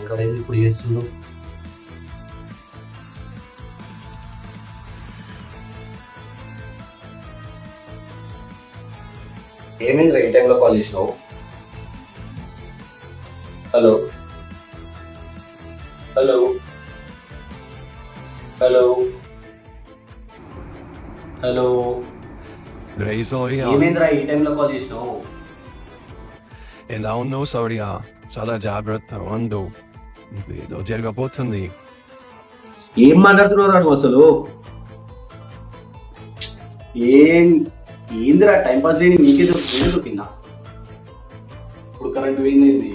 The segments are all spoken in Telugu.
ఇక్కడ ఇప్పుడు చేస్తున్నావు? ఏమైందిరా ఈ టైంలో కాల్ చేసినావు? Hello hello hello hello Reizoria, ఏమైందిరా ఈ టైంలో కాల్ చేసినావు? ఎలా ఉన్నావు సౌర్య? చాలా జాగ్రత్త ఉండు, ఏదో జరగబోతుంది. ఏం మాట్లాడుతున్నావు నువ్వు అసలు? ఏం ఏందిరా టైం పాస్ చేయని నీకే దొరికిందా? ఇప్పుడు కరెంట్ పోయింది.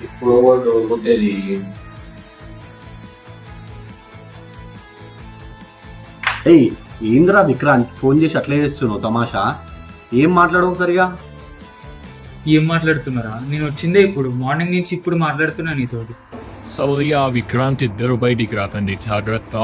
ఇప్పుడు వాళ్ళు కొట్టేది ఏయ్ ఏంద్రా విక్రాంత్ ఫోన్ చేసి అట్లే చేస్తున్నావు తమాషా? ఏం మాట్లాడవు సరిగా? ఏం మాట్లాడుతున్నారా? నేను వచ్చిందే ఇప్పుడు, మార్నింగ్ నుంచి ఇప్పుడు మాట్లాడుతున్నా నీతోటి. సౌర్య, విక్రాంత్ ఇద్దరు బయటికి రాకండి, జాగ్రత్త.